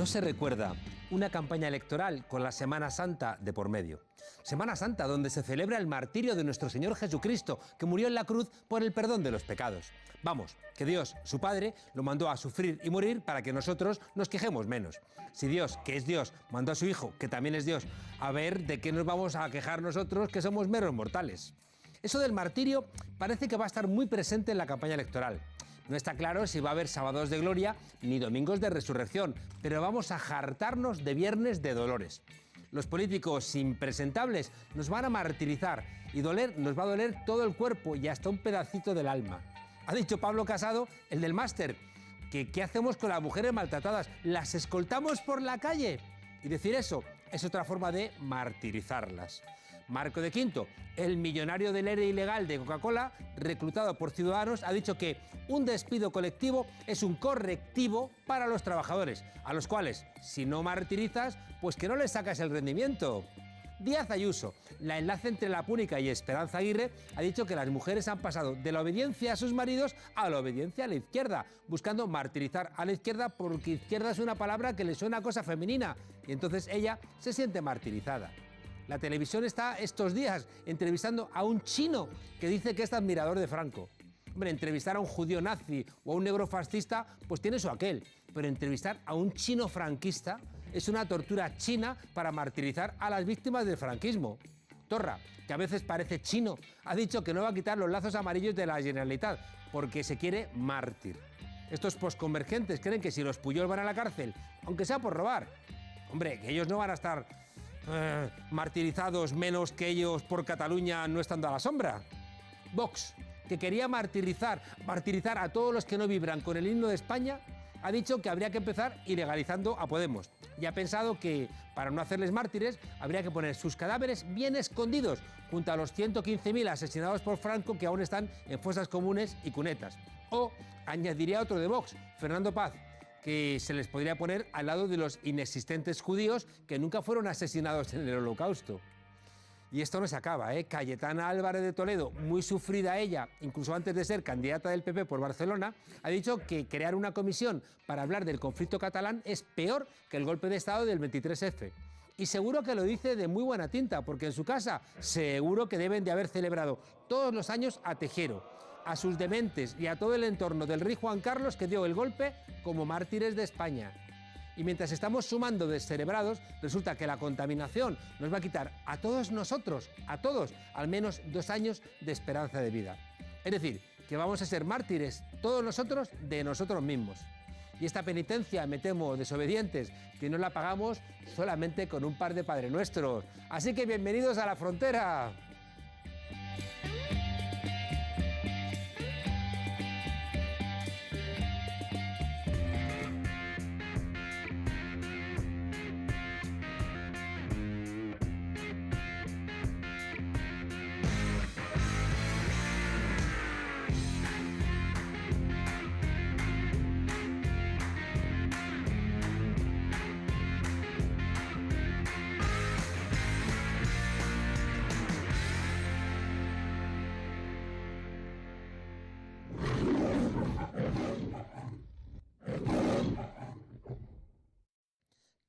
No se recuerda una campaña electoral con la Semana Santa de por medio. Semana Santa donde se celebra el martirio de nuestro Señor Jesucristo, que murió en la cruz por el perdón de los pecados. Vamos, que Dios, su Padre, lo mandó a sufrir y morir para que nosotros nos quejemos menos. Si Dios, que es Dios, mandó a su Hijo, que también es Dios, a ver de qué nos vamos a quejar nosotros, que somos meros mortales. Eso del martirio parece que va a estar muy presente en la campaña electoral. No está claro si va a haber sábados de gloria ni domingos de resurrección, pero vamos a hartarnos de viernes de dolores. Los políticos impresentables nos van a martirizar y nos va a doler todo el cuerpo y hasta un pedacito del alma. Ha dicho Pablo Casado, el del máster, que ¿qué hacemos con las mujeres maltratadas? ¿Las escoltamos por la calle? Y decir eso es otra forma de martirizarlas. Marco de Quinto, el millonario del ERE ilegal de Coca-Cola, reclutado por Ciudadanos, ha dicho que un despido colectivo es un correctivo para los trabajadores, a los cuales, si no martirizas, pues que no les sacas el rendimiento. Díaz Ayuso, la enlace entre La Púnica y Esperanza Aguirre, ha dicho que las mujeres han pasado de la obediencia a sus maridos a la obediencia a la izquierda, buscando martirizar a la izquierda porque izquierda es una palabra que le suena a cosa femenina y entonces ella se siente martirizada. La televisión está estos días entrevistando a un chino que dice que es admirador de Franco. Hombre, entrevistar a un judío nazi o a un negro fascista, pues tiene eso aquel. Pero entrevistar a un chino franquista es una tortura china para martirizar a las víctimas del franquismo. Torra, que a veces parece chino, ha dicho que no va a quitar los lazos amarillos de la Generalitat porque se quiere mártir. Estos posconvergentes creen que si los Pujol van a la cárcel, aunque sea por robar, hombre, que ellos no van a estar martirizados menos que ellos por Cataluña no estando a la sombra. Vox, que quería martirizar a todos los que no vibran con el himno de España, ha dicho que habría que empezar ilegalizando a Podemos y ha pensado que, para no hacerles mártires, habría que poner sus cadáveres bien escondidos junto a los 115.000 asesinados por Franco que aún están en fosas comunes y cunetas. O añadiría otro de Vox, Fernando Paz, que se les podría poner al lado de los inexistentes judíos que nunca fueron asesinados en el Holocausto. Y esto no se acaba, ¿eh? Cayetana Álvarez de Toledo, muy sufrida ella, incluso antes de ser candidata del PP por Barcelona, ha dicho que crear una comisión para hablar del conflicto catalán es peor que el golpe de Estado del 23F. Y seguro que lo dice de muy buena tinta, porque en su casa seguro que deben de haber celebrado todos los años a Tejero, a sus dementes y a todo el entorno del rey Juan Carlos que dio el golpe como mártires de España. Y mientras estamos sumando descerebrados, resulta que la contaminación nos va a quitar a todos nosotros, a todos, al menos 2 años de esperanza de vida. Es decir, que vamos a ser mártires todos nosotros de nosotros mismos. Y esta penitencia, me temo, desobedientes, que no la pagamos solamente con un par de Padre Nuestros. Así que bienvenidos a la frontera.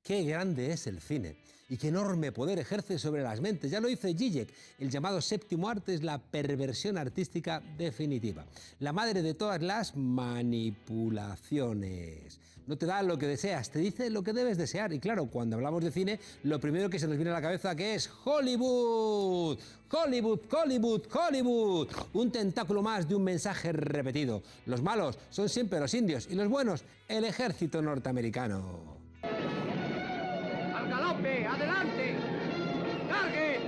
Qué grande es el cine y qué enorme poder ejerce sobre las mentes. Ya lo dice Zizek, el llamado séptimo arte es la perversión artística definitiva, la madre de todas las manipulaciones. No te da lo que deseas, te dice lo que debes desear. Y claro, cuando hablamos de cine, lo primero que se nos viene a la cabeza que es Hollywood. Hollywood, Hollywood, Hollywood. Un tentáculo más de un mensaje repetido. Los malos son siempre los indios y los buenos, el ejército norteamericano. ¡Al galope! ¡Adelante! ¡Cargue!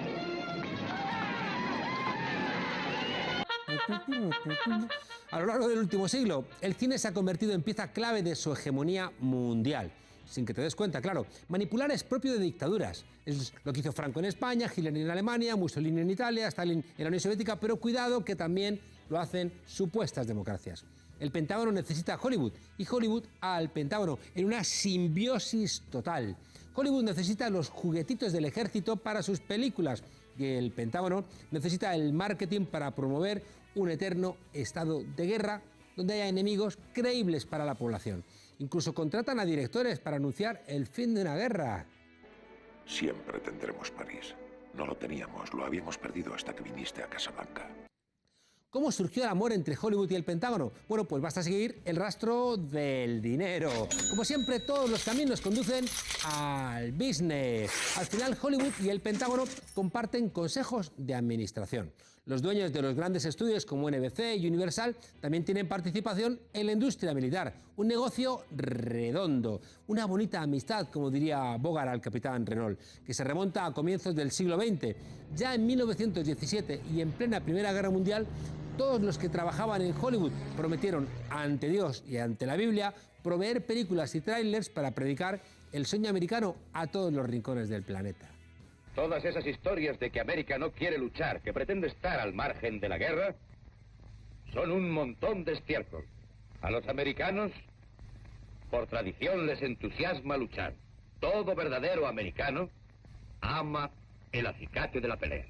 A lo largo del último siglo, el cine se ha convertido en pieza clave de su hegemonía mundial. Sin que te des cuenta, claro. Manipular es propio de dictaduras. Es lo que hizo Franco en España, Hitler en Alemania, Mussolini en Italia, Stalin en la Unión Soviética, pero cuidado que también lo hacen supuestas democracias. El Pentágono necesita a Hollywood y Hollywood al Pentágono en una simbiosis total. Hollywood necesita los juguetitos del ejército para sus películas y el Pentágono necesita el marketing para promover un eterno estado de guerra donde haya enemigos creíbles para la población. Incluso contratan a directores para anunciar el fin de una guerra. Siempre tendremos París. No lo teníamos, lo habíamos perdido hasta que viniste a Casablanca. ¿Cómo surgió el amor entre Hollywood y el Pentágono? Bueno, pues basta seguir el rastro del dinero. Como siempre, todos los caminos conducen al business. Al final, Hollywood y el Pentágono comparten consejos de administración. Los dueños de los grandes estudios como NBC y Universal también tienen participación en la industria militar. Un negocio redondo, una bonita amistad, como diría Bogart al capitán Renault, que se remonta a comienzos del siglo XX. Ya en 1917 y en plena Primera Guerra Mundial, todos los que trabajaban en Hollywood prometieron ante Dios y ante la Biblia proveer películas y trailers para predicar el sueño americano a todos los rincones del planeta. Todas esas historias de que América no quiere luchar, que pretende estar al margen de la guerra, son un montón de estiércol. A los americanos, por tradición, les entusiasma luchar. Todo verdadero americano ama el acicate de la pelea.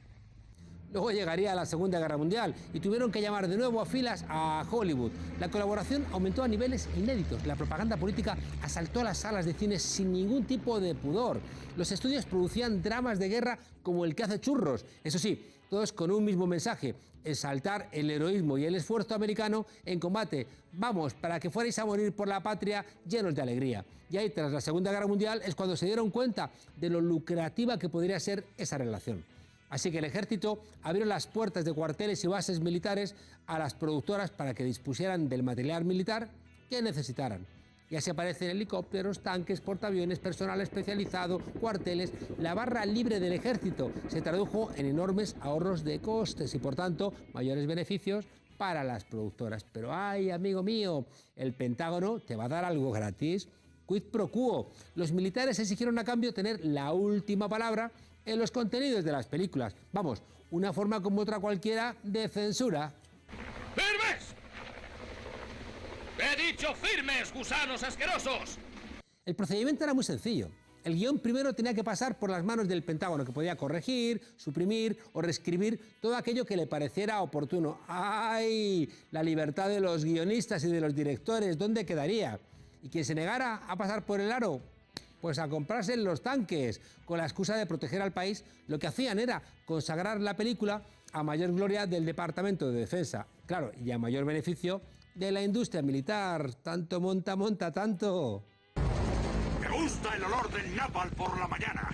Luego llegaría la Segunda Guerra Mundial y tuvieron que llamar de nuevo a filas a Hollywood. La colaboración aumentó a niveles inéditos. La propaganda política asaltó las salas de cine sin ningún tipo de pudor. Los estudios producían dramas de guerra como El que hace churros. Eso sí, todos con un mismo mensaje: exaltar el heroísmo y el esfuerzo americano en combate. Vamos, para que fuerais a morir por la patria llenos de alegría. Y ahí, tras la Segunda Guerra Mundial, es cuando se dieron cuenta de lo lucrativa que podría ser esa relación. Así que el ejército abrió las puertas de cuarteles y bases militares a las productoras para que dispusieran del material militar que necesitaran. Y así aparecen helicópteros, tanques, portaaviones, personal especializado, cuarteles. La barra libre del ejército se tradujo en enormes ahorros de costes y, por tanto, mayores beneficios para las productoras. Pero ¡ay, amigo mío! El Pentágono te va a dar algo gratis. Quid pro quo. Los militares exigieron a cambio tener la última palabra en los contenidos de las películas. Vamos, una forma como otra cualquiera de censura. ¡Firmes! ¡He dicho firmes, gusanos asquerosos! El procedimiento era muy sencillo. El guión primero tenía que pasar por las manos del Pentágono, que podía corregir, suprimir o reescribir todo aquello que le pareciera oportuno. ¡Ay! La libertad de los guionistas y de los directores, ¿dónde quedaría? Y quien se negara a pasar por el aro, pues a comprarse los tanques. Con la excusa de proteger al país, lo que hacían era consagrar la película a mayor gloria del Departamento de Defensa. Claro, y a mayor beneficio de la industria militar. Tanto monta, tanto. ¡Me gusta el olor del napalm por la mañana!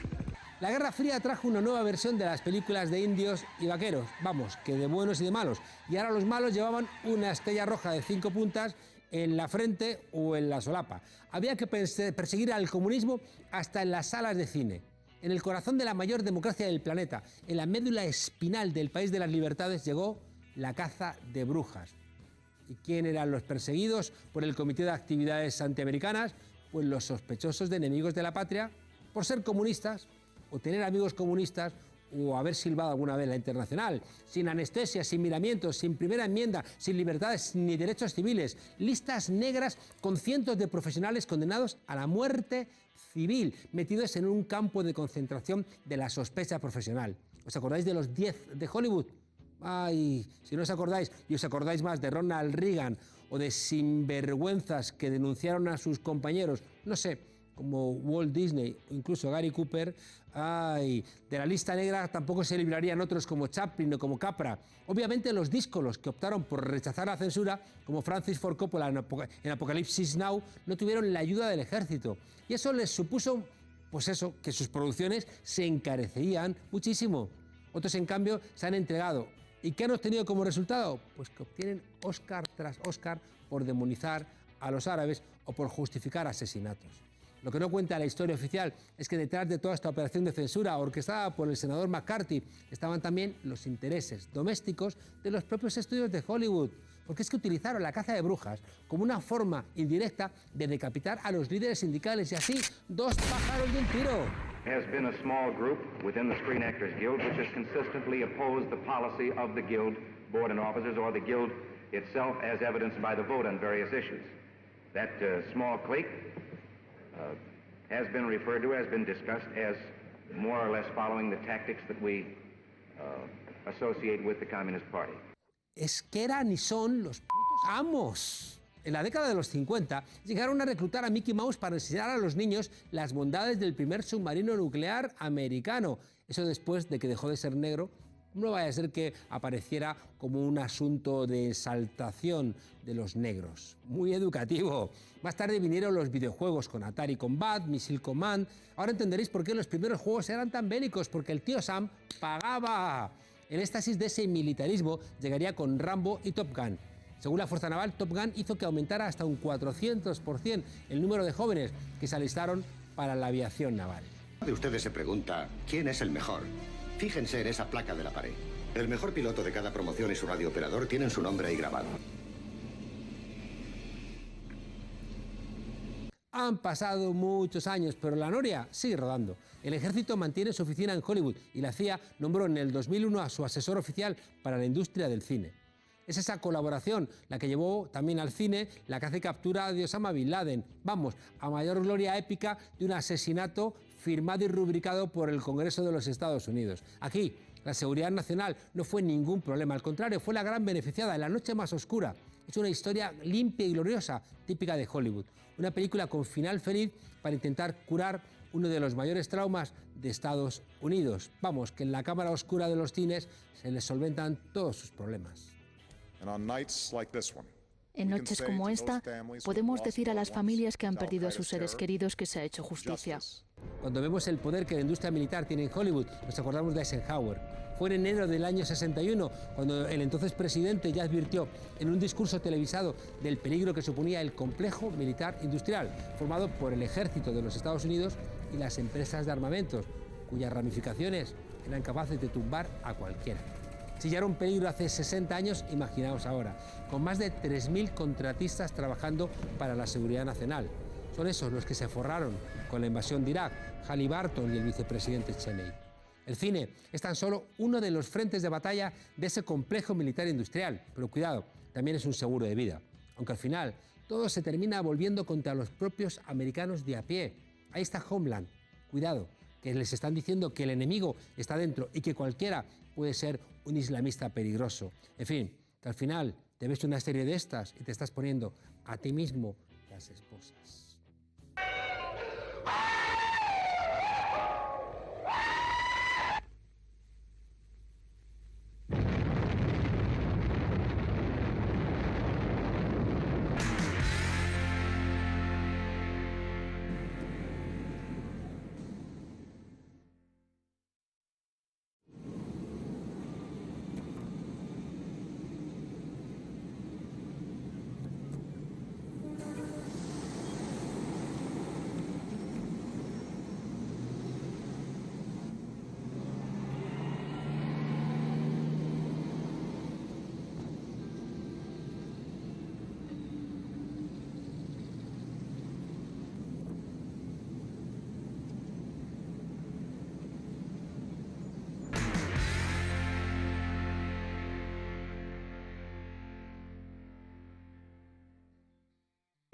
La Guerra Fría trajo una nueva versión de las películas de indios y vaqueros. Vamos, que de buenos y de malos. Y ahora los malos llevaban una estrella roja de 5 puntas en la frente o en la solapa. Había que perseguir al comunismo hasta en las salas de cine. En el corazón de la mayor democracia del planeta, en la médula espinal del país de las libertades, llegó la caza de brujas. ¿Y quién eran los perseguidos por el Comité de Actividades Antiamericanas? Pues los sospechosos de enemigos de la patria por ser comunistas o tener amigos comunistas o haber silbado alguna vez la Internacional. Sin anestesia, sin miramientos, sin primera enmienda, sin libertades ni derechos civiles. Listas negras con cientos de profesionales condenados a la muerte civil, metidos en un campo de concentración de la sospecha profesional. ¿Os acordáis de los 10 de Hollywood? Ay, si no os acordáis, y os acordáis más de Ronald Reagan o de sinvergüenzas que denunciaron a sus compañeros, no sé, como Walt Disney o incluso Gary Cooper, ay, de la lista negra tampoco se librarían otros como Chaplin o como Capra. Obviamente los díscolos que optaron por rechazar la censura, como Francis Ford Coppola en Apocalipsis Now, no tuvieron la ayuda del ejército. Y eso les supuso, pues eso, que sus producciones se encarecerían muchísimo. Otros, en cambio, se han entregado. ¿Y qué han obtenido como resultado? Pues que obtienen Oscar tras Oscar por demonizar a los árabes o por justificar asesinatos. Lo que no cuenta la historia oficial es que detrás de toda esta operación de censura orquestada por el senador McCarthy estaban también los intereses domésticos de los propios estudios de Hollywood, porque es que utilizaron la caza de brujas como una forma indirecta de decapitar a los líderes sindicales y así 2 pájaros de un tiro. Has been a small group within the Screen Actors Guild which has consistently opposed the policy of the Guild board and officers or the Guild itself as evidenced by the vote on various issues. That small clique has been referred to, has been discussed as more or less following the tactics that we associate with the Communist Party. Es que eran y son los putos amos. En la década de los 50 llegaron a reclutar a Mickey Mouse para enseñar a los niños las bondades del primer submarino nuclear americano. Eso después de que dejó de ser negro. No vaya a ser que apareciera como un asunto de exaltación de los negros. Muy educativo. Más tarde vinieron los videojuegos con Atari Combat, Missile Command. Ahora entenderéis por qué los primeros juegos eran tan bélicos, porque el tío Sam pagaba. El éxtasis de ese militarismo llegaría con Rambo y Top Gun. Según la Fuerza Naval, Top Gun hizo que aumentara hasta un 400% el número de jóvenes que se alistaron para la aviación naval. De ustedes se pregunta, ¿quién es el mejor? Fíjense en esa placa de la pared. El mejor piloto de cada promoción y su radiooperador tienen su nombre ahí grabado. Han pasado muchos años, pero la noria sigue rodando. El ejército mantiene su oficina en Hollywood y la CIA nombró en el 2001 a su asesor oficial para la industria del cine. Es esa colaboración la que llevó también al cine la caza y captura de Osama Bin Laden. Vamos, a mayor gloria épica de un asesinato firmado y rubricado por el Congreso de los Estados Unidos. Aquí, la seguridad nacional no fue ningún problema, al contrario, fue la gran beneficiada en la noche más oscura. Es una historia limpia y gloriosa, típica de Hollywood. Una película con final feliz para intentar curar uno de los mayores traumas de Estados Unidos. Vamos, que en la cámara oscura de los cines se les solventan todos sus problemas. En noches como esta, podemos decir a las familias que han perdido a sus seres queridos que se ha hecho justicia. Cuando vemos el poder que la industria militar tiene en Hollywood, nos acordamos de Eisenhower. Fue en enero del año 61 cuando el entonces presidente ya advirtió en un discurso televisado del peligro que suponía el complejo militar industrial, formado por el ejército de los Estados Unidos y las empresas de armamentos, cuyas ramificaciones eran capaces de tumbar a cualquiera. Si ya era un peligro hace 60 años, imaginaos ahora, con más de 3.000 contratistas trabajando para la seguridad nacional. Son esos los que se forraron con la invasión de Irak, Halliburton y el vicepresidente Cheney. El cine es tan solo uno de los frentes de batalla de ese complejo militar industrial, pero cuidado, también es un seguro de vida. Aunque al final todo se termina volviendo contra los propios americanos de a pie. Ahí está Homeland. Cuidado, que les están diciendo que el enemigo está dentro y que cualquiera puede ser un islamista peligroso. En fin, que al final te ves una serie de estas y te estás poniendo a ti mismo las esposas.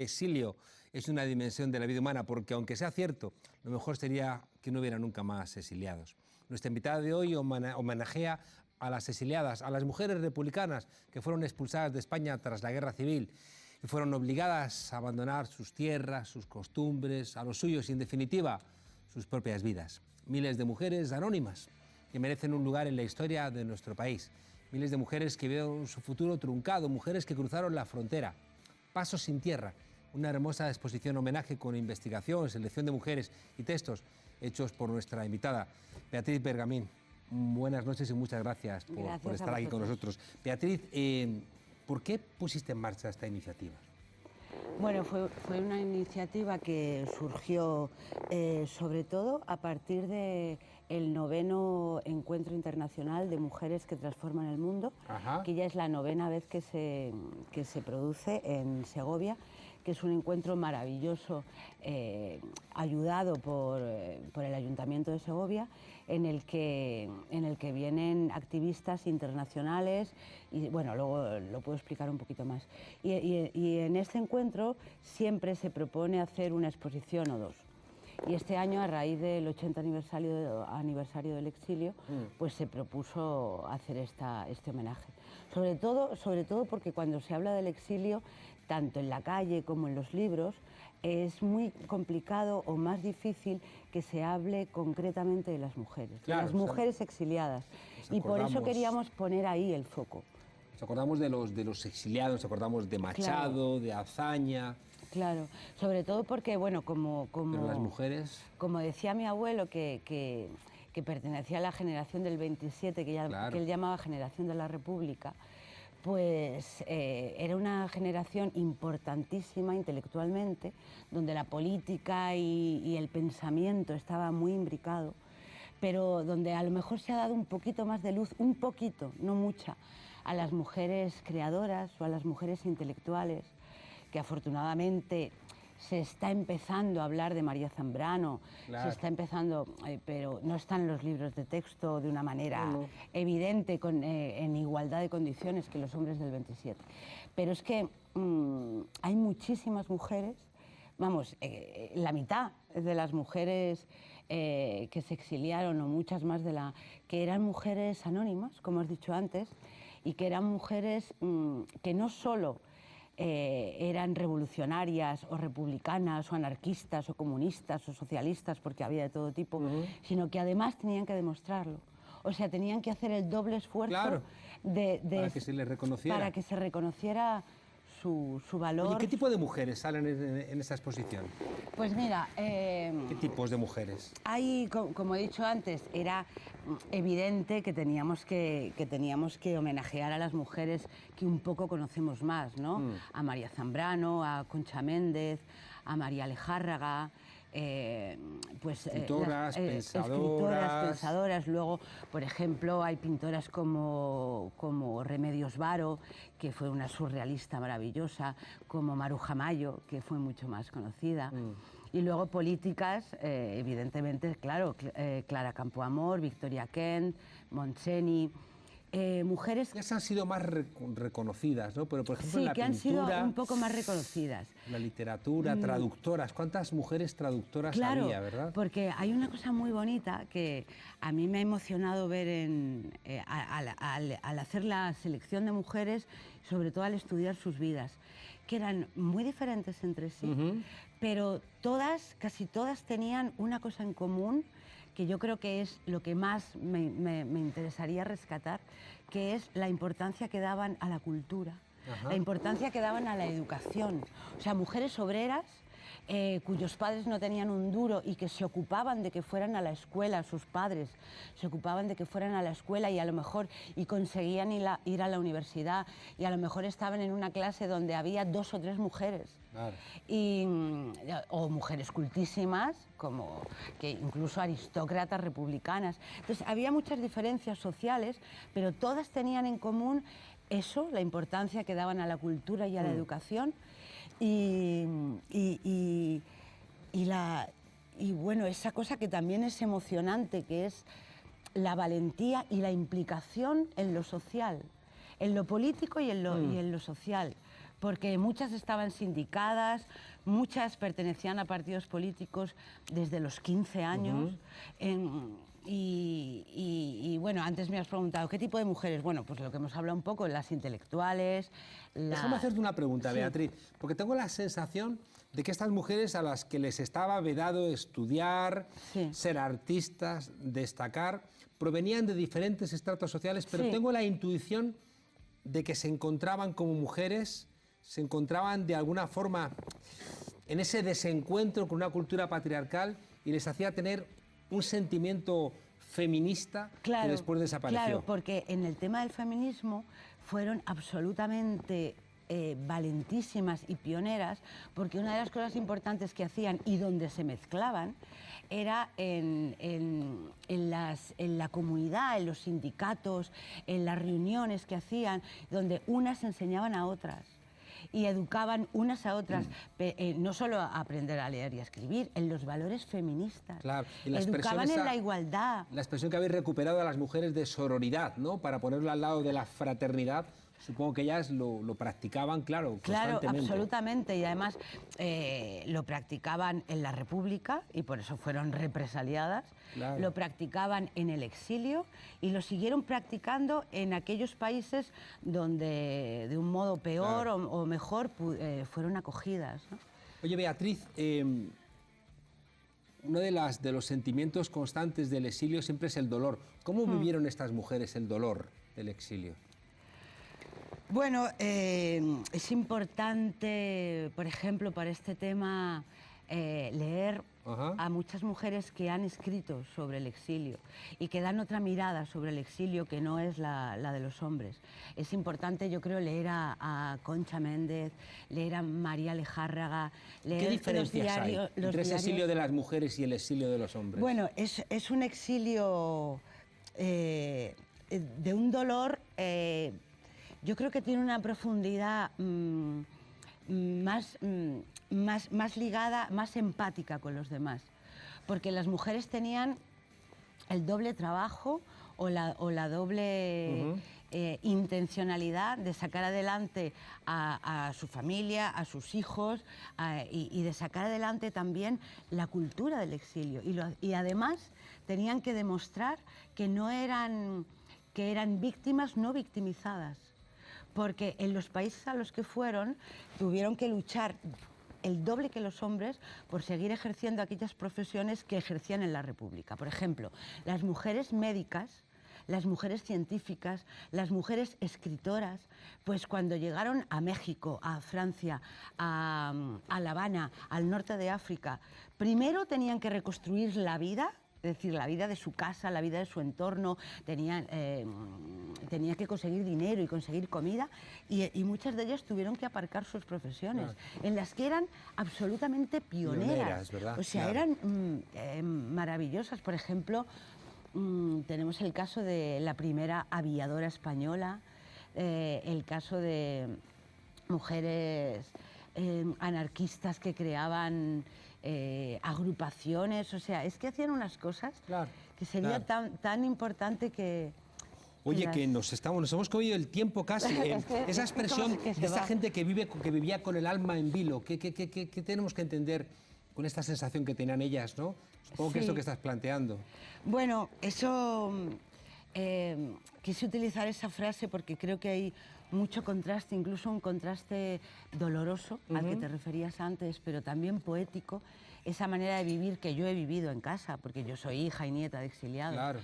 Exilio es una dimensión de la vida humana porque, aunque sea cierto, lo mejor sería que no hubiera nunca más exiliados. Nuestra invitada de hoy homenajea a las exiliadas, a las mujeres republicanas que fueron expulsadas de España tras la Guerra Civil y fueron obligadas a abandonar sus tierras, sus costumbres, a los suyos y, en definitiva, sus propias vidas. Miles de mujeres anónimas que merecen un lugar en la historia de nuestro país. Miles de mujeres que vieron su futuro truncado, mujeres que cruzaron la frontera. Pasos sin tierra. Una hermosa exposición homenaje con investigación, selección de mujeres y textos hechos por nuestra invitada, Beatriz Bergamín. Buenas noches y muchas gracias por estar aquí con nosotros. Beatriz, ¿por qué pusiste en marcha esta iniciativa? Bueno, fue una iniciativa que surgió sobre todo a partir del 9º Encuentro Internacional de Mujeres que Transforman el Mundo, que ya es la 9ª vez que se produce en Segovia, que es un encuentro maravilloso, ayudado por el Ayuntamiento de Segovia, en el que vienen activistas internacionales, y bueno, luego lo puedo explicar un poquito más. Y en este encuentro siempre se propone hacer una exposición o dos. Y este año, a raíz del 80 aniversario del exilio, pues se propuso hacer este homenaje. Sobre todo porque cuando se habla del exilio, tanto en la calle como en los libros, es muy complicado o más difícil que se hable concretamente de las mujeres, claro, de las mujeres exiliadas. Y por eso queríamos poner ahí el foco. Nos acordamos de los exiliados, nos acordamos de Machado, claro, de Azaña. Claro, sobre todo porque, bueno, Pero las mujeres... Como decía mi abuelo, que pertenecía a la generación del 27, claro, que él llamaba generación de la República, pues era una generación importantísima intelectualmente, donde la política y el pensamiento estaba muy imbricado, pero donde a lo mejor se ha dado un poquito más de luz, un poquito, no mucha, a las mujeres creadoras o a las mujeres intelectuales, que afortunadamente se está empezando a hablar de María Zambrano, claro, se está empezando, pero no están en los libros de texto de una manera evidente, en igualdad de condiciones que los hombres del 27. Pero es que hay muchísimas mujeres, vamos, la mitad de las mujeres que se exiliaron, o muchas más que eran mujeres anónimas, como has dicho antes, y que eran mujeres que no solo eran revolucionarias o republicanas o anarquistas o comunistas o socialistas, porque había de todo tipo, sino que además tenían que demostrarlo. O sea, tenían que hacer el doble esfuerzo, claro, para que se les reconociera. Para que se reconociera su valor. ¿Y qué tipo de mujeres salen en esta exposición? Pues mira... ¿Qué tipos de mujeres? Hay, como he dicho antes, era evidente que teníamos que homenajear a las mujeres que un poco conocemos más, ¿no? A María Zambrano, a Concha Méndez, a María Lejárraga... escritoras, pensadoras. Luego, por ejemplo, hay pintoras como Remedios Varo, que fue una surrealista maravillosa, como Maruja Mayo, que fue mucho más conocida. Y luego políticas, evidentemente, claro, Clara Campoamor, Victoria Kent, Montseny... mujeres... Esas han sido más reconocidas, ¿no? Pero, por ejemplo, sí, en la que pintura, han sido un poco más reconocidas. La literatura, traductoras. ¿Cuántas mujeres traductoras había, verdad? Porque hay una cosa muy bonita que a mí me ha emocionado ver al hacer la selección de mujeres, sobre todo al estudiar sus vidas, que eran muy diferentes entre sí, pero casi todas tenían una cosa en común, que yo creo que es lo que más me interesaría rescatar, que es la importancia que daban a la cultura, la importancia que daban a la educación. O sea, mujeres obreras cuyos padres no tenían un duro y que se ocupaban de que fueran a la escuela, sus padres se ocupaban de que fueran a la escuela y a lo mejor conseguían ir a la universidad, y a lo mejor estaban en una clase donde había 2 o 3 mujeres. Claro. O mujeres cultísimas, como que incluso aristócratas republicanas. Entonces había muchas diferencias sociales, pero todas tenían en común eso, la importancia que daban a la cultura y a la educación. Y bueno, esa cosa que también es emocionante, que es la valentía y la implicación en lo social, en lo político y en lo social, porque muchas estaban sindicadas, muchas pertenecían a partidos políticos desde los 15 años. Y bueno, antes me has preguntado, ¿qué tipo de mujeres? Bueno, pues lo que hemos hablado un poco, las intelectuales... Déjame hacerte una pregunta, Beatriz, porque tengo la sensación de que estas mujeres a las que les estaba vedado estudiar, ser artistas, destacar, provenían de diferentes estratos sociales, pero tengo la intuición de que se encontraban como mujeres, se encontraban de alguna forma en ese desencuentro con una cultura patriarcal y les hacía tener un sentimiento feminista que después desapareció. Claro, porque en el tema del feminismo fueron absolutamente valentísimas y pioneras, porque una de las cosas importantes que hacían y donde se mezclaban era en la comunidad, en los sindicatos, en las reuniones que hacían, donde unas enseñaban a otras y educaban unas a otras, no solo a aprender a leer y a escribir, en los valores feministas. Claro. Y educaban en la igualdad. La expresión que habéis recuperado a las mujeres de sororidad, ¿no? Para ponerla al lado de la fraternidad, Supongo que ellas lo practicaban, claro, Claro, constantemente. absolutamente, y además lo practicaban en la República y por eso fueron represaliadas, Claro. lo practicaban en el exilio y lo siguieron practicando en aquellos países donde de un modo peor Claro. o mejor fueron acogidas, ¿no? Oye, Beatriz, uno de los sentimientos constantes del exilio siempre es el dolor. ¿Cómo vivieron estas mujeres el dolor del exilio? Bueno, es importante, por ejemplo, para este tema, leer a muchas mujeres que han escrito sobre el exilio y que dan otra mirada sobre el exilio que no es la de los hombres. Es importante, yo creo, leer a Concha Méndez, leer a María Lejárraga, leer ¿Qué diferencias hay los entre ese exilio de las mujeres y el exilio de los hombres? Bueno, es un exilio de un dolor, yo creo que tiene una profundidad más ligada, más empática con los demás, porque las mujeres tenían el doble trabajo o la doble intencionalidad de sacar adelante a su familia, a sus hijos y de sacar adelante también la cultura del exilio. Y además tenían que demostrar que eran víctimas no victimizadas, porque en los países a los que fueron tuvieron que luchar el doble que los hombres por seguir ejerciendo aquellas profesiones que ejercían en la República. Por ejemplo, las mujeres médicas, las mujeres científicas, las mujeres escritoras, pues cuando llegaron a México, a Francia, a La Habana, al norte de África, primero tenían que reconstruir la vida, es decir, la vida de su casa, la vida de su entorno, tenía que conseguir dinero y conseguir comida, y muchas de ellas tuvieron que aparcar sus profesiones, en las que eran absolutamente pioneras, ¿verdad? o sea, eran maravillosas. Por ejemplo, tenemos el caso de la primera aviadora española, el caso de mujeres anarquistas que creaban agrupaciones, o sea, es que hacían unas cosas que sería tan importante que... Oye, que nos hemos comido el tiempo casi. Esa expresión de esa gente que vivía con el alma en vilo, ¿qué tenemos que entender con esta sensación que tenían ellas, ¿no? Supongo que es lo que estás planteando. Bueno, eso... quise utilizar esa frase porque creo que hay mucho contraste, incluso un contraste doloroso al que te referías antes, pero también poético, esa manera de vivir que yo he vivido en casa, porque yo soy hija y nieta de exiliados, Claro.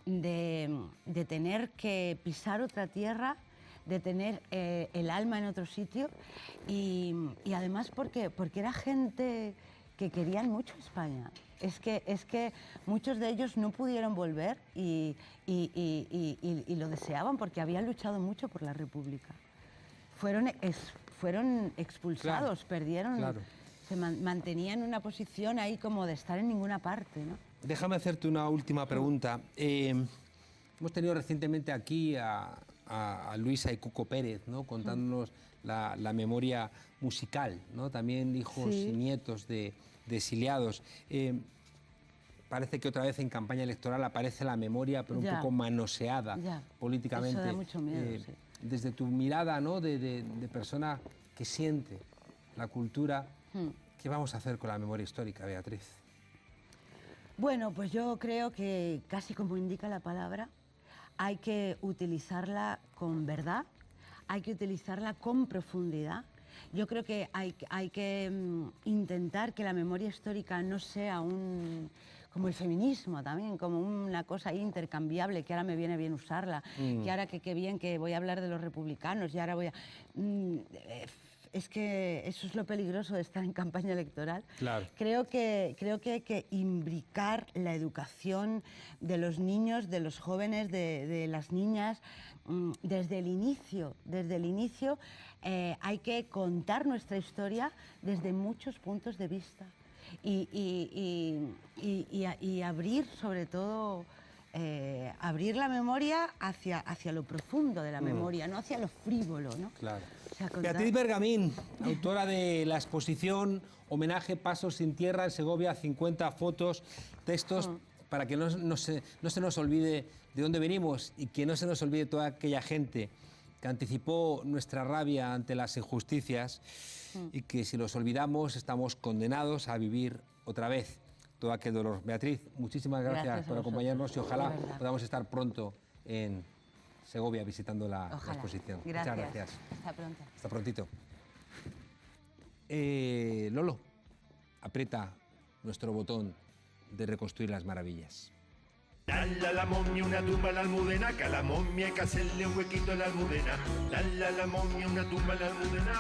de tener que pisar otra tierra, de tener el alma en otro sitio y además porque era gente que querían mucho España. Es que muchos de ellos no pudieron volver y lo deseaban porque habían luchado mucho por la República. Fueron expulsados, perdieron, se mantenían una posición ahí como de estar en ninguna parte, ¿no? Déjame hacerte una última pregunta. Hemos tenido recientemente aquí a Luisa y Cuco Pérez, ¿no? Contándonos la memoria musical, ¿no? También hijos y nietos de exiliados. Parece que otra vez en campaña electoral aparece la memoria, pero un poco manoseada políticamente. Eso da mucho miedo, sí. Desde tu mirada, ¿no? de persona que siente la cultura, ¿qué vamos a hacer con la memoria histórica, Beatriz? Bueno, pues yo creo que, casi como indica la palabra, hay que utilizarla con verdad, hay que utilizarla con profundidad. Yo creo que hay que intentar que la memoria histórica no sea como el feminismo también, como una cosa intercambiable, que ahora me viene bien usarla, que ahora que bien que voy a hablar de los republicanos y ahora voy a... es que eso es lo peligroso de estar en campaña electoral. Claro. Creo que hay que imbricar la educación de los niños, de los jóvenes, de las niñas, desde el inicio. Desde el inicio hay que contar nuestra historia desde muchos puntos de vista y abrir, sobre todo... abrir la memoria hacia lo profundo de la memoria, no hacia lo frívolo, ¿no? Claro. O sea, Beatriz Bergamín, autora de la exposición Homenaje Pasos sin Tierra en Segovia, 50 fotos, textos, para que no se nos olvide de dónde venimos y que no se nos olvide toda aquella gente que anticipó nuestra rabia ante las injusticias y que si los olvidamos estamos condenados a vivir otra vez todo aquel dolor. Beatriz, muchísimas gracias por acompañarnos y ojalá podamos estar pronto en Segovia visitando la exposición. Gracias. Muchas gracias. Hasta pronto. Hasta prontito. Lolo, aprieta nuestro botón de reconstruir las maravillas. Dale a la momia una tumba a la almudena, que a la momia hay que hacerle un huequito a la almudena. Dale a la momia una tumba a la almudena,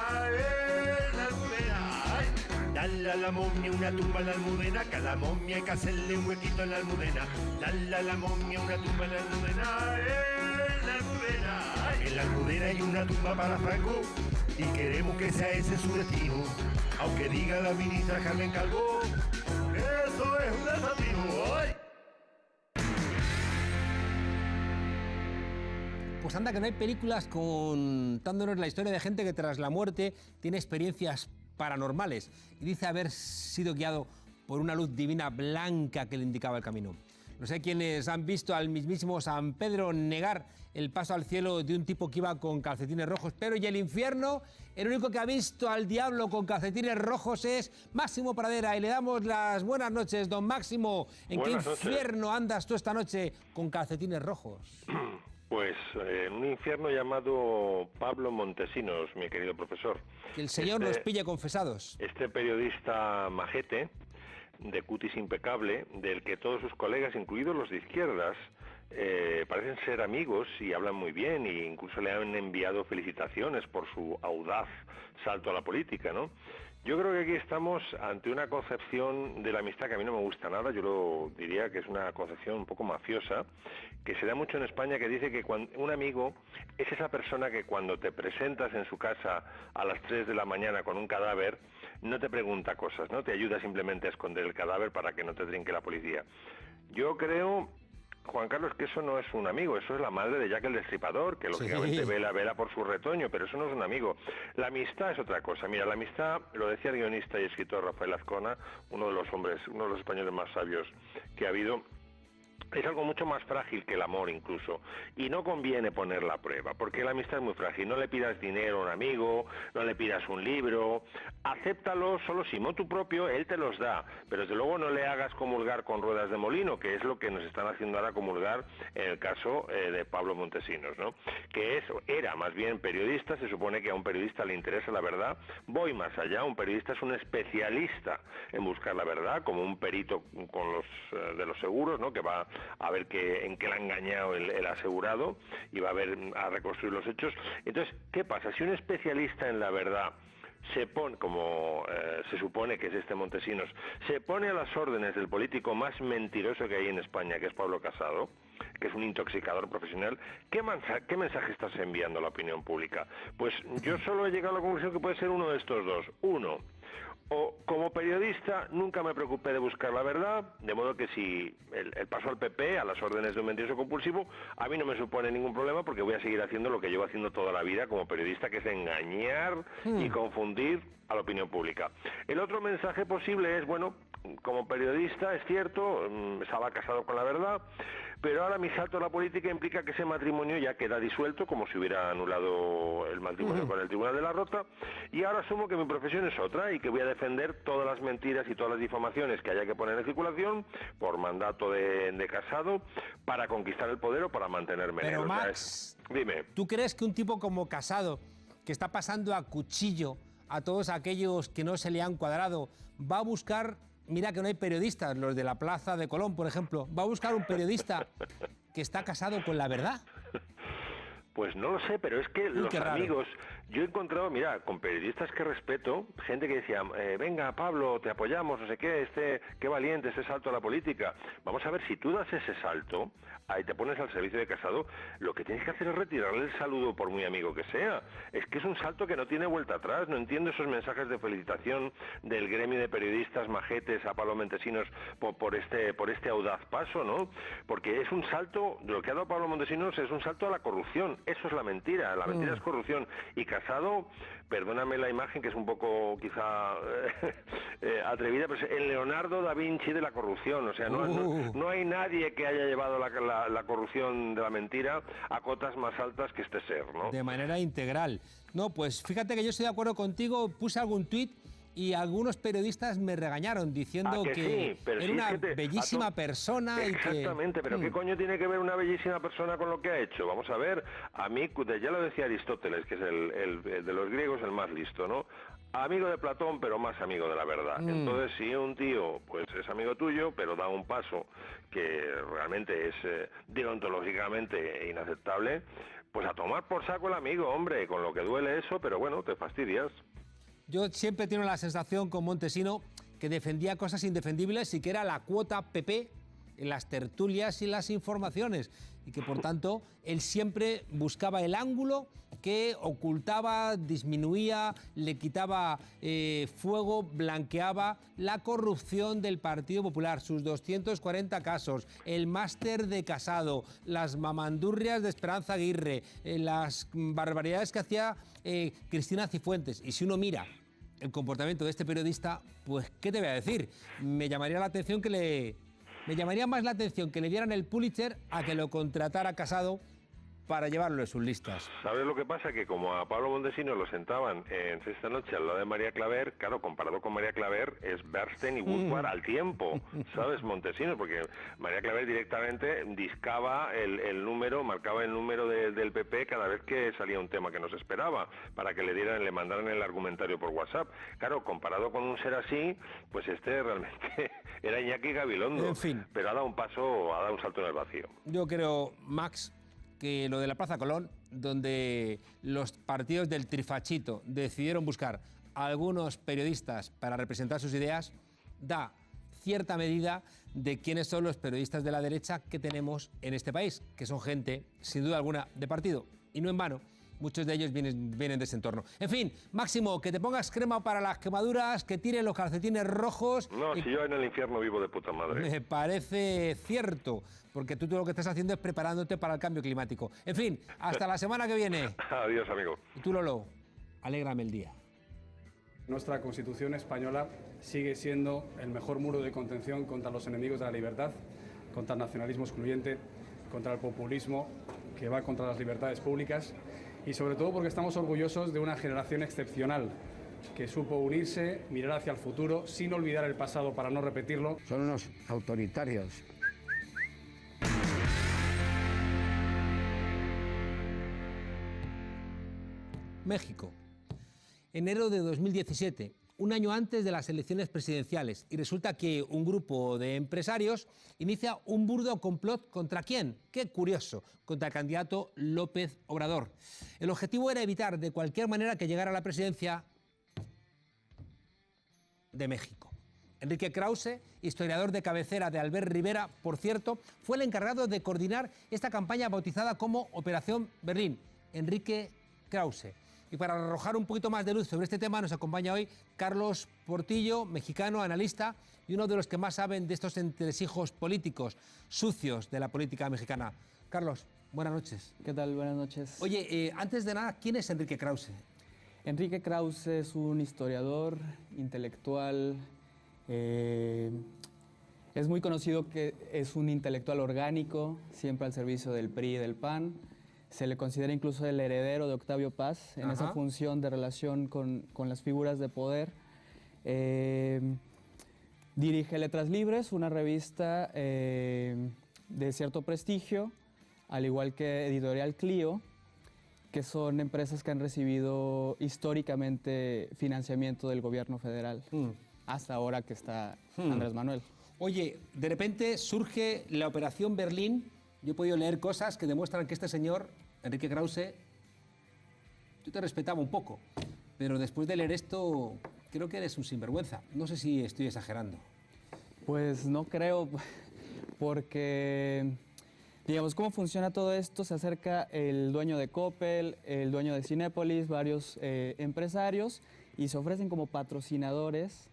la almudena. Ay. Dale a la momia una tumba a la almudena, que a la momia hay que hacerle un huequito a la almudena. Dale a la momia una tumba a la almudena, la almudena. Ay. En la almudena hay una tumba para Franco y queremos que sea ese su destino. Aunque diga la ministra Carmen Calvo, eso es un desafío. ¡Ay! Pues anda que no hay películas contándonos la historia de gente que tras la muerte tiene experiencias paranormales y dice haber sido guiado por una luz divina blanca que le indicaba el camino. No sé quiénes han visto al mismísimo San Pedro negar el paso al cielo de un tipo que iba con calcetines rojos, pero y el infierno, el único que ha visto al diablo con calcetines rojos es Máximo Pradera, y le damos las buenas noches, don Máximo. ¿En buenas qué infierno andas tú esta noche con calcetines rojos? Pues en un infierno llamado Pablo Montesinos, mi querido profesor. Que el Señor nos pille confesados. Este periodista majete, de cutis impecable, del que todos sus colegas, incluidos los de izquierdas, parecen ser amigos y hablan muy bien, e incluso le han enviado felicitaciones por su audaz salto a la política, ¿no? Yo creo que aquí estamos ante una concepción de la amistad que a mí no me gusta nada. Yo lo diría que es una concepción un poco mafiosa, que se da mucho en España, que dice que un amigo es esa persona que cuando te presentas en su casa a las 3 de la mañana con un cadáver, no te pregunta cosas, ¿no? Te ayuda simplemente a esconder el cadáver para que no te trinque la policía. Yo creo, Juan Carlos, que eso no es un amigo, eso es la madre de Jack el Destripador, que lógicamente vela por su retoño, pero eso no es un amigo. La amistad es otra cosa. Mira, la amistad, lo decía el guionista y escritor Rafael Azcona, uno de los españoles más sabios que ha habido, es algo mucho más frágil que el amor incluso, y no conviene ponerla a prueba, porque la amistad es muy frágil. No le pidas dinero a un amigo, no le pidas un libro, acéptalo solo si motu propio, él te los da, pero desde luego no le hagas comulgar con ruedas de molino, que es lo que nos están haciendo ahora comulgar en el caso de Pablo Montesinos, ¿no? Que era más bien periodista. Se supone que a un periodista le interesa la verdad. Voy más allá, un periodista es un especialista en buscar la verdad, como un perito con de los seguros, ¿no? Que va a ver en qué le ha engañado el asegurado y va a reconstruir los hechos. Entonces, ¿qué pasa? Si un especialista en la verdad se pone, como se supone que es este Montesinos, se pone a las órdenes del político más mentiroso que hay en España, que es Pablo Casado, que es un intoxicador profesional, ¿qué mensaje estás enviando a la opinión pública? Pues yo solo he llegado a la conclusión que puede ser uno de estos dos. Uno, o como periodista nunca me preocupé de buscar la verdad, de modo que si el paso al PP, a las órdenes de un mentiroso compulsivo, a mí no me supone ningún problema, porque voy a seguir haciendo lo que llevo haciendo toda la vida como periodista, que es engañar y confundir a la opinión pública. El otro mensaje posible es, bueno, como periodista es cierto, estaba casado con la verdad, pero ahora mi salto a la política implica que ese matrimonio ya queda disuelto, como si hubiera anulado el matrimonio con el Tribunal de la Rota, y ahora asumo que mi profesión es otra y que voy a defender todas las mentiras y todas las difamaciones que haya que poner en circulación por mandato de Casado para conquistar el poder o para mantenerme en él. Pero Max, dime. ¿Tú crees que un tipo como Casado, que está pasando a cuchillo a todos aquellos que no se le han cuadrado, va a buscar... Mira que no hay periodistas, los de la Plaza de Colón, por ejemplo. ¿Va a buscar un periodista que está casado con la verdad? Pues no lo sé, pero es que los amigos... Yo he encontrado, mira, con periodistas que respeto, gente que decía, venga, Pablo, te apoyamos, no sé qué, qué valiente ese salto a la política. Vamos a ver, si tú das ese salto, ahí te pones al servicio de Casado, lo que tienes que hacer es retirarle el saludo por muy amigo que sea. Es que es un salto que no tiene vuelta atrás. No entiendo esos mensajes de felicitación del gremio de periodistas majetes a Pablo Montesinos por este audaz paso, ¿no? Porque es un salto, lo que ha dado Pablo Montesinos es un salto a la corrupción. Eso es la mentira es corrupción. Y Casado, perdóname la imagen, que es un poco quizá atrevida, pues el Leonardo da Vinci de la corrupción. O sea, no hay nadie que haya llevado la corrupción de la mentira a cotas más altas que este ser, ¿no? De manera integral. No, pues fíjate que yo estoy de acuerdo contigo, puse algún tuit y algunos periodistas me regañaron diciendo que sí, era una bellísima persona. Exactamente, pero ¿qué coño tiene que ver una bellísima persona con lo que ha hecho? Vamos a ver, a mí, ya lo decía Aristóteles, que es el de los griegos el más listo, ¿no? Amigo de Platón, pero más amigo de la verdad. Entonces, si un tío pues es amigo tuyo, pero da un paso que realmente es deontológicamente inaceptable, pues a tomar por saco el amigo, hombre, con lo que duele eso, pero bueno, te fastidias. Yo siempre tengo la sensación con Montesino que defendía cosas indefendibles y que era la cuota PP en las tertulias y las informaciones, y que por tanto él siempre buscaba el ángulo que ocultaba, disminuía, le quitaba fuego, blanqueaba la corrupción del Partido Popular, sus 240 casos, el máster de Casado, las mamandurrias de Esperanza Aguirre, las barbaridades que hacía Cristina Cifuentes. Y si uno mira el comportamiento de este periodista, pues ¿qué te voy a decir? Me llamaría más la atención que le dieran el Pulitzer a que lo contratara Casado para llevarlo en sus listas. ¿Sabes lo que pasa? Que como a Pablo Montesinos lo sentaban en Sexta Noche al lado de María Claver, claro, comparado con María Claver es Bernstein y Woodward al tiempo, ¿sabes? Montesinos, porque María Claver directamente discaba el número, marcaba el número del PP cada vez que salía un tema que no se esperaba, para que le mandaran el argumentario por WhatsApp. Claro, comparado con un ser así, pues este realmente era Iñaki Gabilondo, en fin. Pero ha dado un salto en el vacío. Yo creo, Max, que lo de la Plaza Colón, donde los partidos del trifachito decidieron buscar a algunos periodistas para representar sus ideas, da cierta medida de quiénes son los periodistas de la derecha que tenemos en este país, que son gente, sin duda alguna, de partido, y no en vano. Muchos de ellos vienen de ese entorno. En fin, Máximo, que te pongas crema para las quemaduras, que tires los calcetines rojos. No, si yo en el infierno vivo de puta madre. Me parece cierto, porque tú lo que estás haciendo es preparándote para el cambio climático. En fin, hasta la semana que viene. Adiós, amigo. Y tú, Lolo, alégrame el día. Nuestra Constitución española sigue siendo el mejor muro de contención contra los enemigos de la libertad, contra el nacionalismo excluyente, contra el populismo que va contra las libertades públicas, y sobre todo porque estamos orgullosos de una generación excepcional que supo unirse, mirar hacia el futuro, sin olvidar el pasado para no repetirlo. Son unos autoritarios. México. Enero de 2017, un año antes de las elecciones presidenciales, y resulta que un grupo de empresarios inicia un burdo complot ¿contra quién? Qué curioso, contra el candidato López Obrador. El objetivo era evitar de cualquier manera que llegara a la presidencia de México. Enrique Krause, historiador de cabecera de Albert Rivera, por cierto, fue el encargado de coordinar esta campaña bautizada como Operación Berlín. Enrique Krause. Y para arrojar un poquito más de luz sobre este tema nos acompaña hoy Carlos Portillo, mexicano, analista y uno de los que más saben de estos entresijos políticos sucios de la política mexicana. Carlos, buenas noches. ¿Qué tal? Buenas noches. Oye, antes de nada, ¿quién es Enrique Krause? Enrique Krause es un historiador, intelectual, es muy conocido que es un intelectual orgánico, siempre al servicio del PRI y del PAN. Se le considera incluso el heredero de Octavio Paz en esa función de relación con las figuras de poder. Dirige Letras Libres, una revista de cierto prestigio, al igual que Editorial Clio, que son empresas que han recibido históricamente financiamiento del gobierno federal, hasta ahora que está Andrés Manuel. Oye, de repente surge la Operación Berlín. Yo he podido leer cosas que demuestran que este señor, Enrique Krause, yo te respetaba un poco, pero después de leer esto, creo que eres un sinvergüenza. No sé si estoy exagerando. Pues no creo, porque, digamos, ¿cómo funciona todo esto? Se acerca el dueño de Coppel, el dueño de Cinépolis, varios empresarios, y se ofrecen como patrocinadores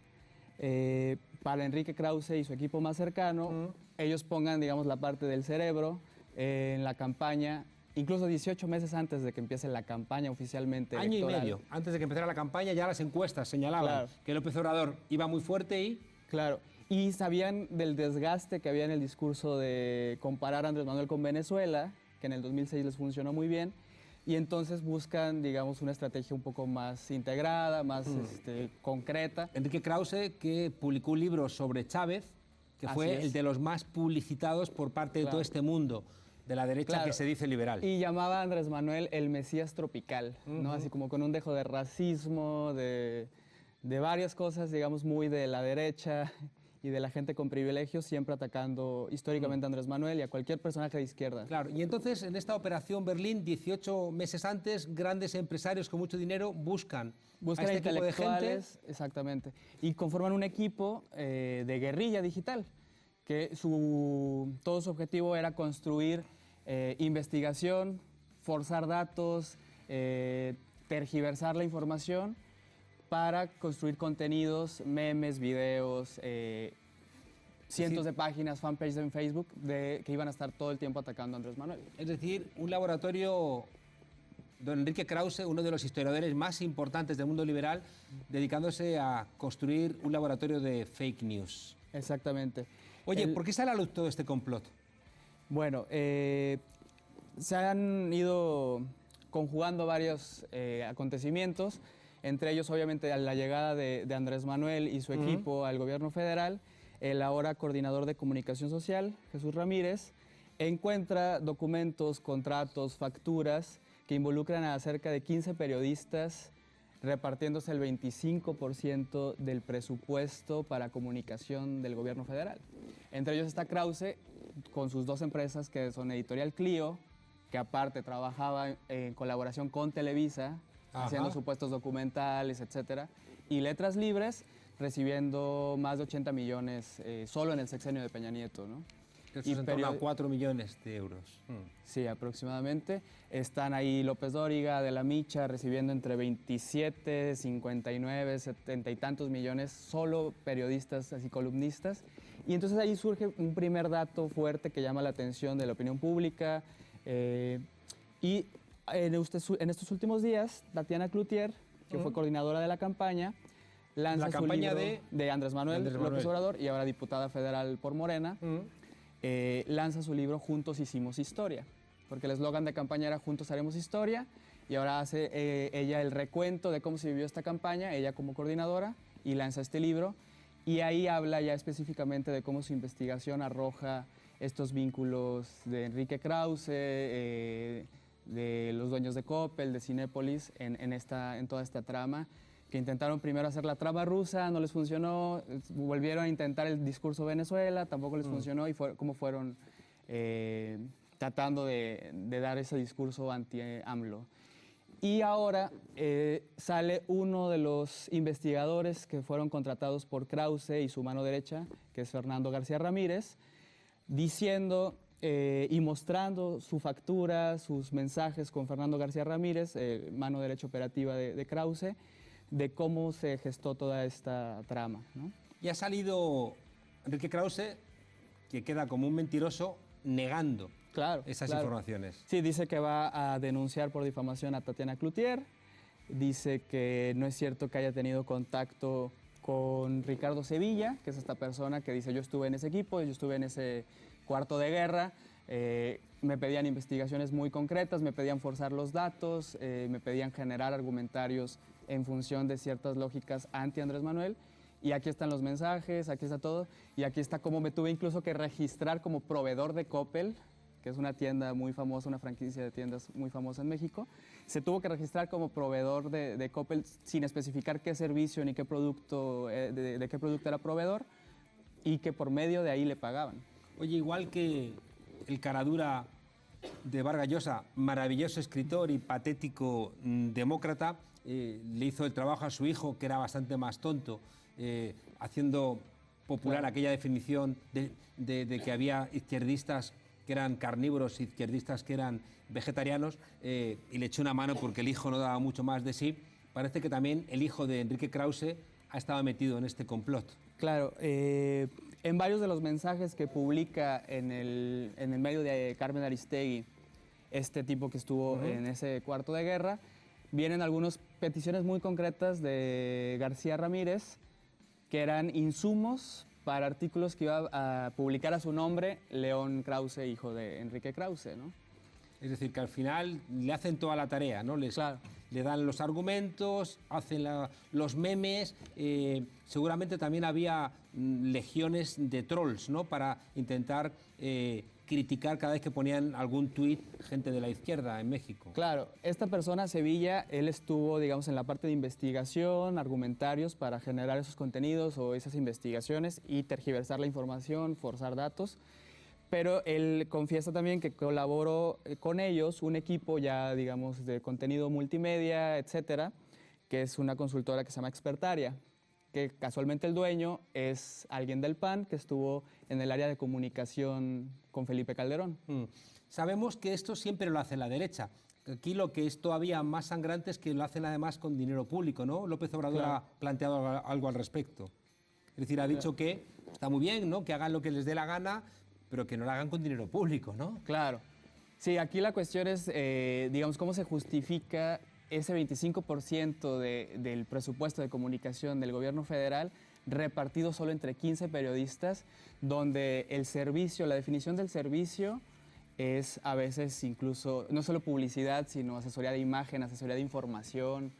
para Enrique Krause y su equipo más cercano. Ellos pongan, digamos, la parte del cerebro en la campaña incluso 18 meses antes de que empiece la campaña oficialmente Año electoral. y medio. Antes de que empezara la campaña, ya las encuestas señalaban que López Obrador iba muy fuerte y... Claro, y sabían del desgaste que había en el discurso de comparar a Andrés Manuel con Venezuela, que en el 2006 les funcionó muy bien, y entonces buscan, digamos, una estrategia un poco más integrada, más concreta. Enrique Krause, que publicó un libro sobre Chávez, que fue el de los más publicitados por parte de todo este mundo de la derecha que se dice liberal. Y llamaba a Andrés Manuel el Mesías tropical, ¿no? Así como con un dejo de racismo, de varias cosas, digamos, muy de la derecha y de la gente con privilegios, siempre atacando históricamente a Andrés Manuel y a cualquier personaje de izquierda. Claro, y entonces en esta operación Berlín, 18 meses antes, grandes empresarios con mucho dinero buscan a este tipo de gente. Exactamente, y conforman un equipo de guerrilla digital, que todo su objetivo era construir investigación, forzar datos, tergiversar la información para construir contenidos, memes, videos, cientos de páginas, fanpages en Facebook que iban a estar todo el tiempo atacando a Andrés Manuel. Es decir, un laboratorio, don Enrique Krause, uno de los historiadores más importantes del mundo liberal, dedicándose a construir un laboratorio de fake news. Exactamente. Oye, ¿por qué sale a luz todo este complot? Bueno, se han ido conjugando varios acontecimientos, entre ellos obviamente la llegada de Andrés Manuel y su equipo al gobierno federal. El ahora coordinador de comunicación social, Jesús Ramírez, encuentra documentos, contratos, facturas que involucran a cerca de 15 periodistas repartiéndose el 25% del presupuesto para comunicación del gobierno federal. Entre ellos está Krause, con sus dos empresas que son Editorial Clio, que aparte trabajaba en colaboración con Televisa, haciendo supuestos documentales, etcétera, y Letras Libres, recibiendo más de 80 millones solo en el sexenio de Peña Nieto, ¿no? Eso es en torno a 4 millones de euros. Sí, aproximadamente. Están ahí López Dóriga, De la Micha, recibiendo entre 27, 59, 70 y tantos millones, solo periodistas, así columnistas. Y entonces ahí surge un primer dato fuerte que llama la atención de la opinión pública. Y en estos últimos días, Tatiana Cloutier, que fue coordinadora de la campaña, lanza su libro de Andrés Manuel López Obrador y ahora diputada federal por Morena, lanza su libro Juntos Hicimos Historia, porque el eslogan de campaña era Juntos Haremos Historia, y ahora hace ella el recuento de cómo se vivió esta campaña, ella como coordinadora, y lanza este libro, y ahí habla ya específicamente de cómo su investigación arroja estos vínculos de Enrique Krause, de los dueños de Coppel, de Cinépolis, en toda esta trama, que intentaron primero hacer la trama rusa, no les funcionó, volvieron a intentar el discurso Venezuela, tampoco les funcionó, y cómo fueron tratando de dar ese discurso anti-AMLO. Y ahora sale uno de los investigadores que fueron contratados por Krause y su mano derecha, que es Fernando García Ramírez, diciendo y mostrando su factura, sus mensajes con Fernando García Ramírez, mano derecha operativa de Krause, de cómo se gestó toda esta trama, ¿no? Y ha salido Enrique Krause, que queda como un mentiroso, negando esas informaciones. Sí, dice que va a denunciar por difamación a Tatiana Cloutier, dice que no es cierto que haya tenido contacto con Ricardo Sevilla, que es esta persona que dice yo estuve en ese equipo, yo estuve en ese cuarto de guerra, me pedían investigaciones muy concretas, me pedían forzar los datos, me pedían generar argumentarios en función de ciertas lógicas anti Andrés Manuel, y aquí están los mensajes, aquí está todo, y aquí está cómo me tuve incluso que registrar como proveedor de Coppel, que es una tienda muy famosa, una franquicia de tiendas muy famosa en México. Se tuvo que registrar como proveedor de Coppel sin especificar qué servicio ni qué producto, de qué producto era proveedor, y que por medio de ahí le pagaban. Oye, igual que el caradura de Vargas Llosa, maravilloso escritor y patético demócrata, le hizo el trabajo a su hijo, que era bastante más tonto, haciendo popular aquella definición de que había izquierdistas que eran carnívoros, izquierdistas que eran vegetarianos, y le echó una mano porque el hijo no daba mucho más de sí. Parece que también el hijo de Enrique Krause ha estado metido en este complot. Claro, en varios de los mensajes que publica en el medio de Carmen Aristegui, este tipo que estuvo en ese cuarto de guerra. Vienen algunas peticiones muy concretas de García Ramírez, que eran insumos para artículos que iba a publicar a su nombre León Krause, hijo de Enrique Krause, ¿no? Es decir, que al final le hacen toda la tarea, ¿no? Le dan los argumentos, hacen los memes. Seguramente también había legiones de trolls, ¿no? Para intentar criticar cada vez que ponían algún tuit gente de la izquierda en México. Claro, esta persona, Sevilla, él estuvo, digamos, en la parte de investigación, argumentarios para generar esos contenidos o esas investigaciones y tergiversar la información, forzar datos. Pero él confiesa también que colaboró con ellos un equipo ya, digamos, de contenido multimedia, etcétera, que es una consultora que se llama Expertaria, que casualmente el dueño es alguien del PAN que estuvo en el área de comunicación con Felipe Calderón. Sabemos que esto siempre lo hace la derecha. Aquí lo que es todavía más sangrante es que lo hacen además con dinero público, ¿no? López Obrador ha planteado algo al respecto. Es decir, ha dicho que está muy bien, ¿no? Que hagan lo que les dé la gana, pero que no lo hagan con dinero público, ¿no? Claro. Sí, aquí la cuestión es, digamos, cómo se justifica ese 25% del presupuesto de comunicación del gobierno federal repartido solo entre 15 periodistas, donde el servicio, la definición del servicio es a veces incluso, no solo publicidad, sino asesoría de imagen, asesoría de información,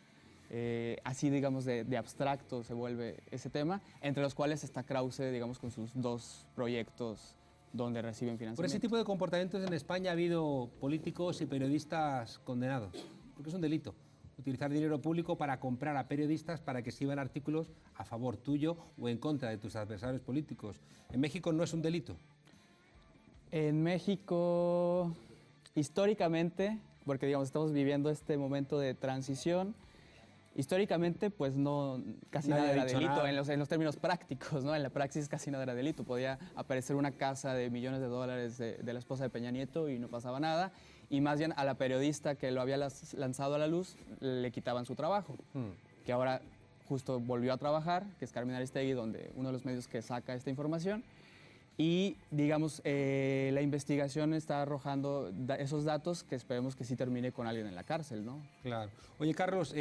así digamos de abstracto se vuelve ese tema, entre los cuales está Krause, digamos, con sus 2 proyectos donde reciben financiamiento. Por ese tipo de comportamientos en España ha habido políticos y periodistas condenados, porque es un delito utilizar dinero público para comprar a periodistas para que escriban artículos a favor tuyo o en contra de tus adversarios políticos. ¿En México no es un delito? En México, históricamente, porque digamos estamos viviendo este momento de transición, históricamente pues no, casi nada era delito en los términos prácticos, ¿no? En la praxis casi nada era delito. Podía aparecer una casa de millones de dólares de la esposa de Peña Nieto y no pasaba nada. Y más bien a la periodista que lo había lanzado a la luz le quitaban su trabajo, que ahora justo volvió a trabajar, que es Carmen Aristegui, donde uno de los medios que saca esta información. Y, digamos, la investigación está arrojando esos datos que esperemos que sí termine con alguien en la cárcel, ¿no? Claro. Oye, Carlos,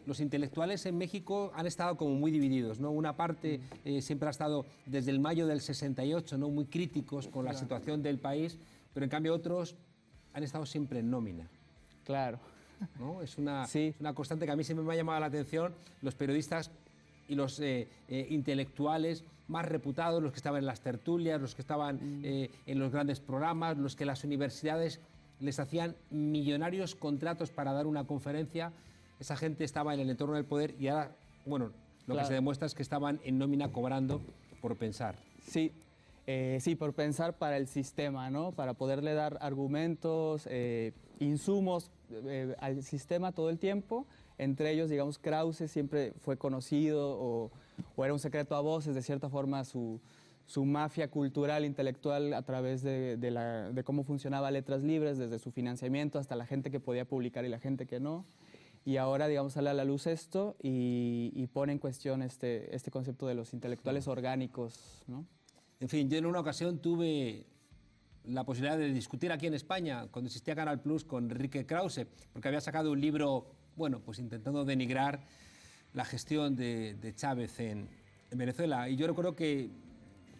los intelectuales en México han estado como muy divididos, ¿no? Una parte siempre ha estado desde el mayo del 68, ¿no? Muy críticos con la situación del país, pero en cambio otros han estado siempre en nómina. Claro. ¿No? Es una constante que a mí siempre me ha llamado la atención, los periodistas y los intelectuales más reputados, los que estaban en las tertulias, los que estaban en los grandes programas, los que las universidades les hacían millonarios contratos para dar una conferencia. Esa gente estaba en el entorno del poder y ahora, bueno, lo que se demuestra es que estaban en nómina cobrando por pensar. Sí. Sí, por pensar para el sistema, ¿no? Para poderle dar argumentos, insumos al sistema todo el tiempo. Entre ellos, digamos, Krause siempre fue conocido o era un secreto a voces, de cierta forma, su mafia cultural, intelectual, a través de cómo funcionaba Letras Libres, desde su financiamiento hasta la gente que podía publicar y la gente que no. Y ahora, digamos, sale a la luz esto y pone en cuestión este concepto de los intelectuales orgánicos, ¿no? En fin, yo en una ocasión tuve la posibilidad de discutir aquí en España, cuando existía Canal Plus, con Enrique Krause, porque había sacado un libro, bueno, pues intentando denigrar la gestión de Chávez en Venezuela. Y yo recuerdo que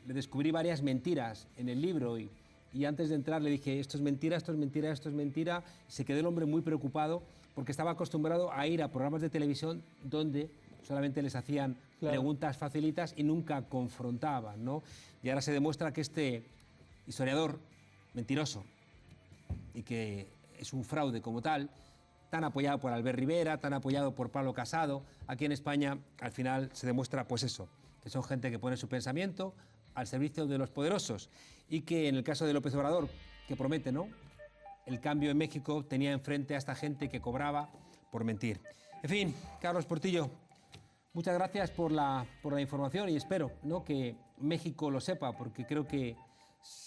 le descubrí varias mentiras en el libro y antes de entrar le dije, esto es mentira, esto es mentira, esto es mentira. Y se quedó el hombre muy preocupado porque estaba acostumbrado a ir a programas de televisión donde solamente les hacían preguntas facilitas y nunca confrontaban, ¿no? Y ahora se demuestra que este historiador mentiroso y que es un fraude como tal, tan apoyado por Albert Rivera, tan apoyado por Pablo Casado, aquí en España al final se demuestra pues eso, que son gente que pone su pensamiento al servicio de los poderosos y que en el caso de López Obrador, que promete, ¿no?, el cambio en México, tenía enfrente a esta gente que cobraba por mentir. En fin, Carlos Portillo, muchas gracias por la información y espero, ¿no?, que México lo sepa, porque creo que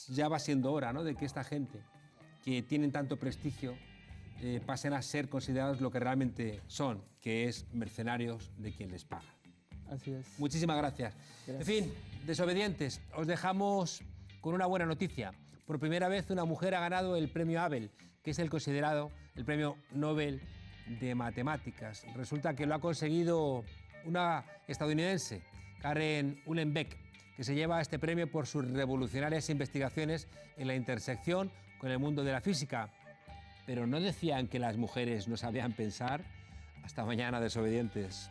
ya va siendo hora, ¿no?, de que esta gente que tienen tanto prestigio pasen a ser considerados lo que realmente son, que es mercenarios de quien les paga. Así es. Muchísimas gracias. En fin, desobedientes, os dejamos con una buena noticia. Por primera vez una mujer ha ganado el premio Abel, que es el considerado el premio Nobel de Matemáticas. Resulta que lo ha conseguido una estadounidense, Karen Uhlenbeck, que se lleva este premio por sus revolucionarias investigaciones en la intersección con el mundo de la física. Pero ¿no decían que las mujeres no sabían pensar? Hasta mañana, desobedientes.